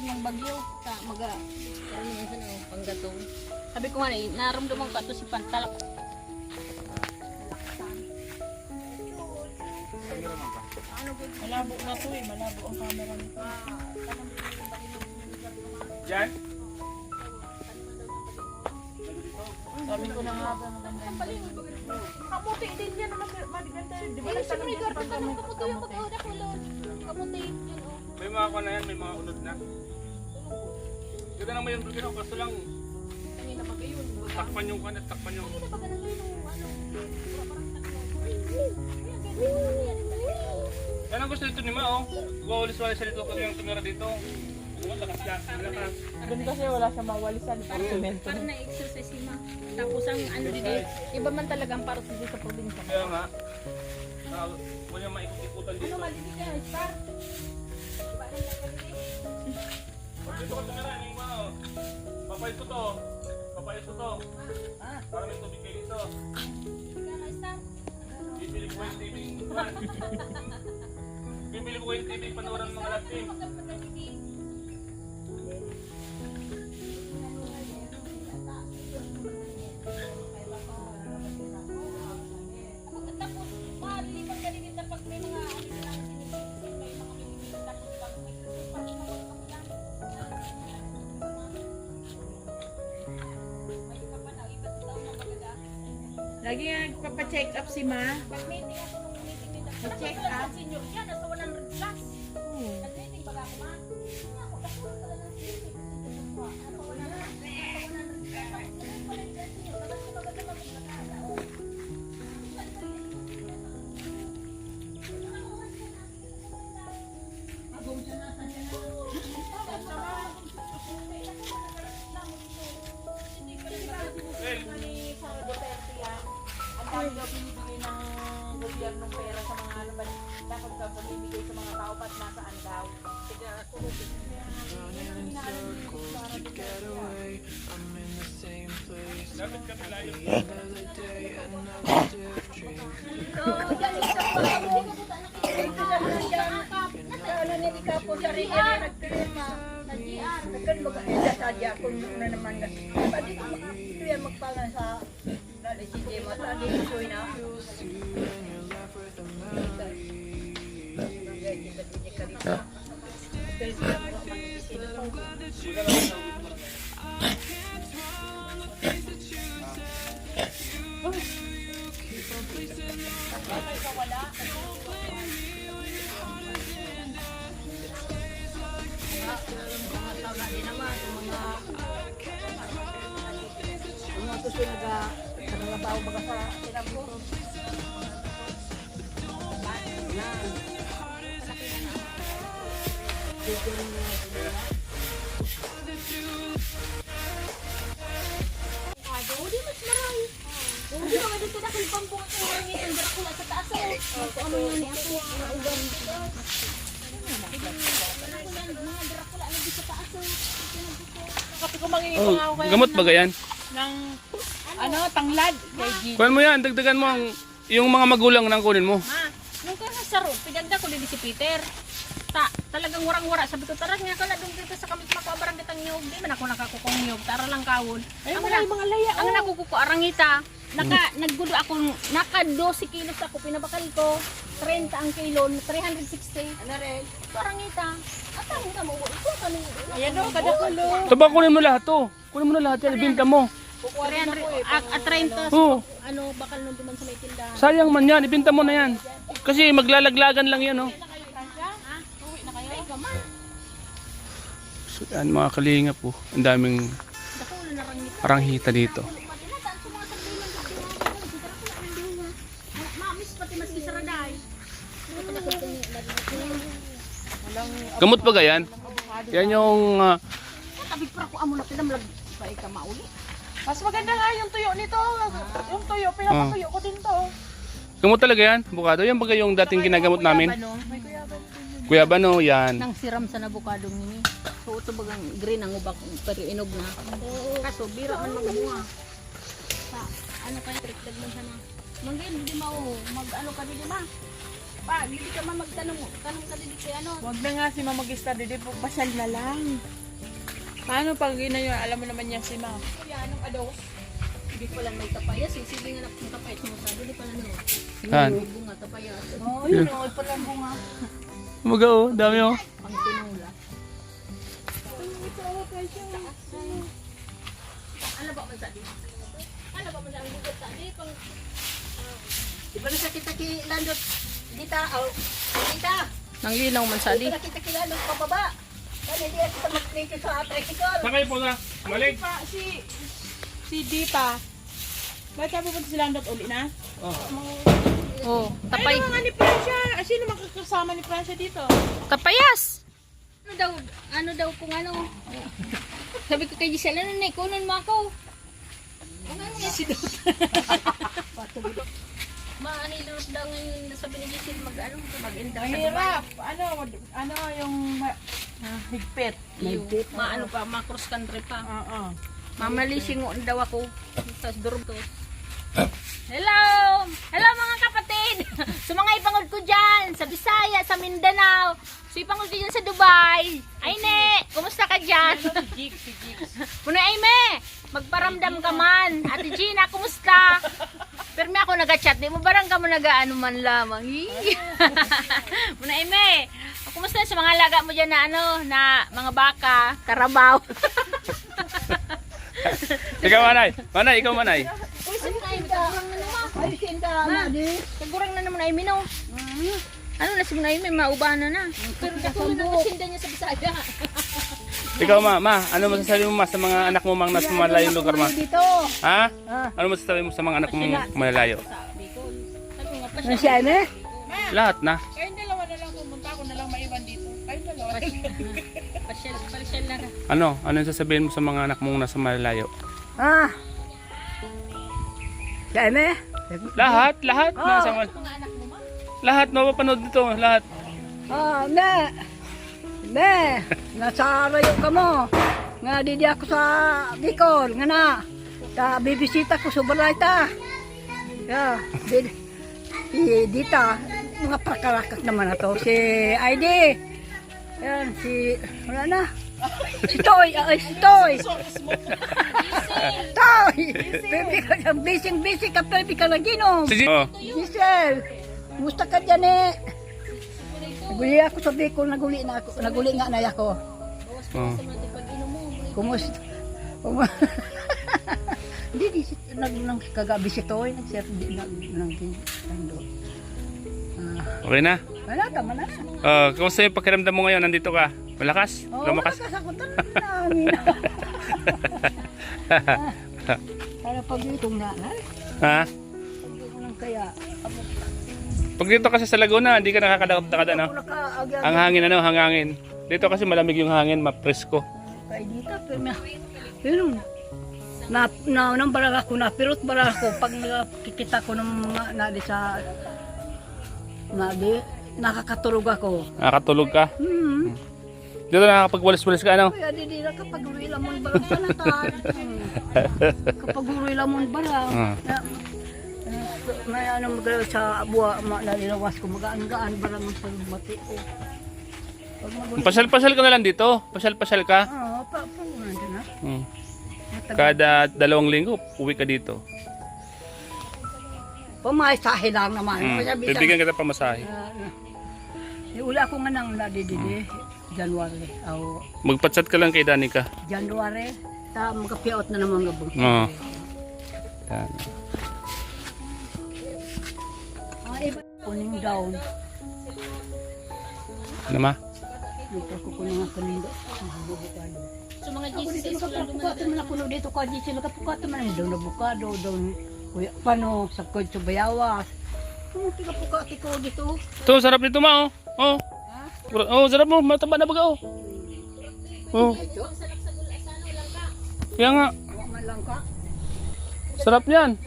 ng bagyo sa maga. Ano naman sa nang panggatong. Sabi ko nga naramdaman ko ito si Pantalak. Malabo na to eh, malabo ang camera nito. Diyan? Sabi ko na nga ba maganda yung kamuti din yan naman maganda. Di ba nagtanong dito pang kamuti? Kamuti, yun o. May mga kuha na yan, may mga unod na. Ganda naman yung bulgino, kaso lang Kanina pa kayo. takpan yung kuha, takpan yung... Kanina pa ganun yun o. Ano? Yan ang gusto dito ni Ma, oh. Wawalis-walis siya dito kasi yung tumira dito. Lakas yan, lakas. Doon kasi wala siyang mawalisan. Puro semento. Para na-exercise si Ma. Tapos ang ano din, iba man talaga ang parot dito sa probinsya. Kaya nga, wala yung maikot-ikutan dito. Ano malinis ka, Star? Dito ka tumira, yung Ma, oh. Papayos ko to. Papayos ko to. Para may tubig kayo dito. Bibili ko yung TV. Bibili ko yung TV, panoorin ng mga laptop. Tapos, malilipat ka din pag may mga ano na lang sinipin, may mga pinipili, tapos pag may kasi parang nakakapaglan. May ka pa na, iba't daw na magagalit. Lagi nga nagpapacheck up si Ma. Pag may tingnan ko nung meeting, Pa-check up? senior siya, nasa 100 plus. Nag-meeting baga ako ma. Hindi ako, nakuha ka lang ng meeting. Nasa 100 plus. Ano pala yung senior? Kasi maganda mag-maganda. Ang dami daw binibigay ng gobyernong pera sa mga ano ba, dapat daw binibigay sa mga tao ba't nasaan daw. Kaya ako Dapat ka pilayo. Hindi mas marami. Hindi ko dito na kung pambuhat ng mga ngitong Dracula sa taas. Ano yan ni ako? Mga uban. Mga Dracula na dito sa taas. kasi kung mangingi pa nga ako kayo Gamot ba yan? ng ano, tanglad. Kay G. Kuhan mo yan, dagdagan mo yung mga magulang nang kunin mo. Ma, nung kaya sa road, pinagda ko din si Peter. Talagang warang-wara. Sabi ko, tara nga ka na doon dito sa kamit makabarang kitang nyog. Di man ako nakakukong nyog. Tara lang kawon. Ay, wala yung mga laya. Ang nakukuko arangita. Naggudo ako, naka 12 kilos ako. Pinabakal ko. 30 ang kilo, 360. Ano rin? Arangita. At ang mo, ito kami. Ayan o, kada kulo. Ito ba kunin mo lahat to? Kunin mo na lahat yan, ibinta mo. 300, at 30. Oo. Ano, bakal nung duman sa may tindahan. Sayang man yan, ibinta mo na yan. Kasi maglalaglagan lang yan, oh. Uwi na kayo? Ay, gaman. So yan mga kalinga po, ang daming Dakulo na rangita. aranghita dito. Nataan sa mga sardinas sa tindahan. Mamis pati mas isaraday. Gamot ba yan? Yan yung Tabig pa ako amo na pinamlag. Ba ka mauli? Mas maganda nga yung tuyo nito. Yung tuyo, pinapatuyo ko din to. gamot talaga yan, bukado. Yan baga yung dating ginagamot namin. May kuyaban. Kuyabano, yan. Nang siram sa nabukadong nini. So ito bagang green ang ubak pero inog na. Kaso bira man magbuha. Sa ano kaya trick dagman sana. Manggil di mao mag ano ka di ma. Pa, hindi ka man magtanong mo. Tanong ka din kay ano. Huwag na nga si Mama Gista, dede po, pasyal na lang. Paano pag yun, alam mo naman yan si Ma. Kuya, anong ados? Hindi pa lang may tapayas. Sige nga na kung tapayas mo sabi. Hindi pa lang no. Saan? May bunga tapayas. Oo, yun, huwag pa lang bunga. Umaga oh, dami oh. Pang tinula. Ano ba man sabi? Ano ba man sabi? Bukat sabi. Pang... Di ba na kita ki landot? Dita, oh. Dita. Nang linaw man sa Di ba na kita ki landot pababa? Kaya hindi kita mag-plate sa tricycle. Sakay po na. Balik. Pa, si Dita. Ba't sabi po sila ang uli na? Oh, tapay. Ay, naman nga ni Francia. Sino makakasama ni Francia dito? Kapayas. Ano daw kung ano? Sabi ko kay Giselle, ano na, kunan mo ako. Ano nga si Dot? Maanilot daw ngayon sabi ni Giselle, mag-enda. Mahirap. Ano yung higpit. Maano pa, ma-cross country pa. Oo. Mamalising daw ako sa Dortos. Hello! Hello mga kapatid! Sa mga ipangod ko dyan, sa Bisaya, sa Mindanao, sa ipangod ko dyan sa Dubai. Ay ne, kumusta ka dyan? Si Jigs. Muna ay me, magparamdam ka man. Ate Gina, kumusta? Pero may ako nag-chat, di mo barang ka mo nag-ano man lamang. Muna ay me, kumusta sa mga laga mo dyan na ano, na mga baka, karabaw. Ikaw manay. Manay, ikaw manay. Uy, saan tayo? Kagurang na naman. Ay, saan ka, Madi? Kagurang na naman ay minaw. Ano na si Munay, may maubana na. Pero katulad ng kasinda niya sa Bisaya. Ikaw ma, ano masasabi mo ma sa mga anak mo mang nasa malayong lugar ma? Dito. Ha? Ano masasabi mo sa mga anak mong malalayo? Sabi ko. Sabi nga pa Ano siya, ano? Lahat na. Kayong dalawa na lang pumunta ako na lang maiwan dito. Kayong dalawa. Pasyal na ka. Ano yung sasabihin mo sa mga anak mong nasa malalayo? Ah. Siya, ano? Lahat. Nasa Mga anak mo ma? lahat mapapanood dito, lahat. Ah, me, nasa rayo ka mo. Nga didi ako sa Bicol, nga na. Ta bibisita ko sa Balayta. Ya, dita, mga prakarakas naman na to. Si ID. Yan, wala na. Si Toy, si Toy. Toy! Baby ka, busy ka, baby ka lagi no. Oh. Giselle, kumusta ka dyan eh? Naguli ako sa Bicol, naguli nga na ako. Oh. Kumusta? Hindi, nang kagabi si Toy, Okay na? wala, tama na. Kamusta yung pakiramdam mo ngayon? Nandito ka? Malakas? Lumakas? Nakasakutan namin. Para pag itong nanay, Ha? pag ito lang kaya, Pag dito kasi sa Laguna, hindi ka nakakadakad ano? Ang hangin hangangin. Dito kasi malamig yung hangin, mapresko. kay dito, pero nang barang ako na, pirot barang ako, pag nakikita ko ng mga nadi sa, nakakatulog ako. Nakakatulog ka? Dito nakakapagwalis-walis ka ano? Kaya di na kapag uri lamon barang salatan. Kapag uri lamon barang. May ano magalaw sa buwa, nalilawas ko, magaan-gaan barang sa mati ko. Pag maguli, Pasyal-pasyal ka na lang dito. Pasyal-pasyal ka. nandun na. Kada 2 linggo, uwi ka dito. Pamasahe lang naman. Bibigyan kita pamasahe. Ula ko nga nang nadididi, January. Magpatsat ka lang kay Danica. January, ta magkapiot na naman gabong. Oo. Yan. Kuning down. Ano ma? Dito ko kuning ang kanindo. So mga Ako dito Jesus, nakapukato man ako dito ka dito nakapukato man doon na bukado doon. Kuya pano sa kod sa bayawas. Nakapukato ko dito. Ito, sarap nito ma oh. Oh. Oh, sarap mo. Mataba na baga oh. Oh. Kaya nga. Man lang ka. Sarap yan.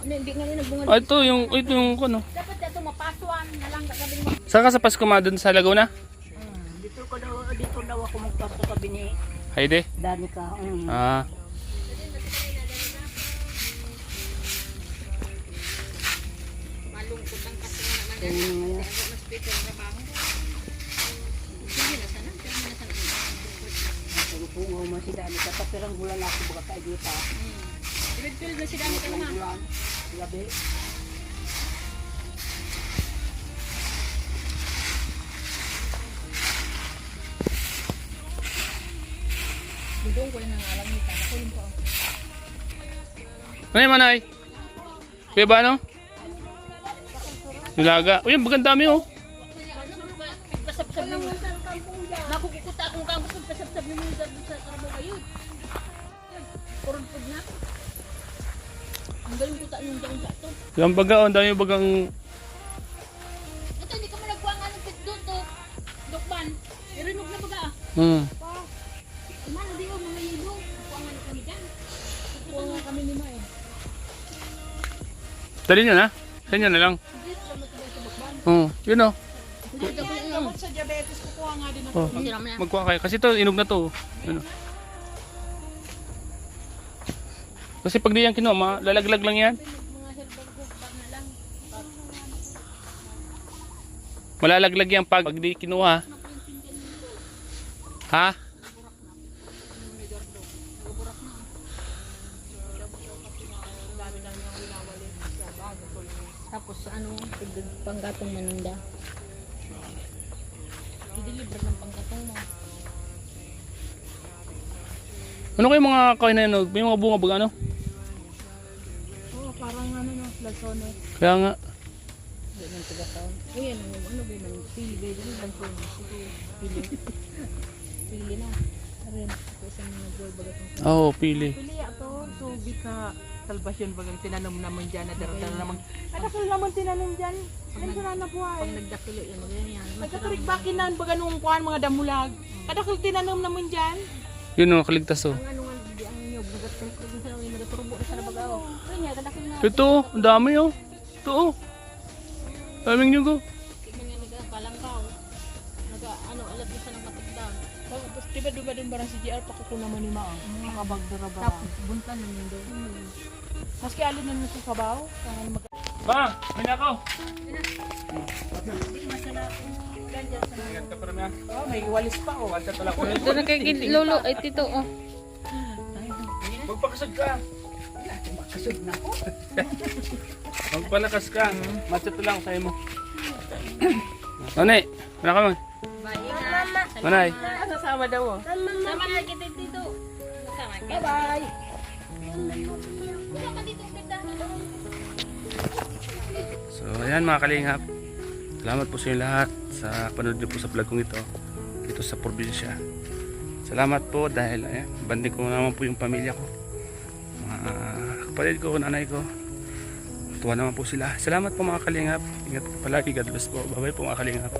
hindi nga nagbunga. Ah, ito yung ano. Dapat ito mapasuan na lang gagawin mo. Saan ka sa Pasko ma doon sa Laguna? Dito daw ako magpasto kabi ni Heidi? Danica. Ah. Malungkot ang kasi Pungaw mo si Dani sa tapirang bulan ako baga kay dito. Pilid na si Dani ka naman. Bulan, labi. Dudong ko na alam nita. Nakulong ko. Ano yung manay? Kuya ba ano? Nilaga. Uy, ang bagang dami oh. Pasabsab mo. Nakukukuta akong kambos kung pasabsab mo sa karamo kayo. Kurun-pud na. Ang galing kuta yung daon sa ito. Yung baga oh, ang dami yung bagang... Ito, hindi ka mo nagkuha nga ng pitdo to. Dokban. Irinog na baga. Mana, di ko mga yelo. Kuha nga na kami dyan. Kuha nga kami ni Ma eh. Dali nyo na. Dali nyo na lang. Hindi, salamat ba sa dokban. Yun oh. Hindi, ito ko yung... Gamot sa diabetes, kukuha nga din ako. Oh. Siram na. Magkuha kayo. Kasi ito, inog na to. Ano? Kasi pag di yan kinuha, lalaglag lang yan. Mga herbal group na lang. Malalaglag yan pag di kinuha. Ha? Tapos ano, panggatong manunda. I-deliver ng panggatong mo. Ano kayo mga kain na yun? May mga bunga baga ano? Oo, parang ano no, lasone. Kaya nga. Ganyan taga-taon. Uy, ano ba nang pili ba yun? Lang po. Sige, pili. Pili na. Arin, ako sa mga boy bagatong. Oo, pili. Pili ato, tubig ka. Salvation bagang tinanom naman dyan, nadara-dara naman. Kadakil naman tinanom dyan. Ano na Pag nabuhay? nagdakilo yun, ganyan. Nagkakarikbakin na baga nung kuhan mga damulag. Kadakil tinanom naman dyan. Yun oh, kaligtas oh. Ang ano nga, di ang inyo, bagatong ko sa namin, nagaturubo na sa nabagaw. Kanya, kadakil na. Ito oh, ang dami oh. Ito oh. Daming nyugo. Tingnan nga nagkalangkaw. Ano, alat isa ng matigdan. Tapos diba dun barang si JR pakuko naman ni Maang. Mga kabagdara ba? Tapos, buntan naman daw. Maski alin na nito sabaw. Ba, may nako. Hindi, masarap. Ganyan sa mga. Ingat ka pa rin ah. Oh, may walis pa oh. Walsa pala ko. Ito na kay Lolo, ay tito, oh. Magpakasag ka. Kasud na ko. Magpalakas ka. Matsa lang sa'yo mo. Manay, wala ka man. Manay. Sasama daw oh. Sama na kita dito. Sama ka. Bye-bye. Wala ka dito, tita. So ayan mga kalingap. Salamat po sa inyo lahat sa panood niyo po sa vlog kong ito. Dito sa probinsya. Salamat po dahil banding ko naman po yung pamilya ko. Mga kapatid ko, nanay ko. Tuwa naman po sila. Salamat po mga kalingap. Ingat po palagi. God bless po. Bye bye po mga kalingap.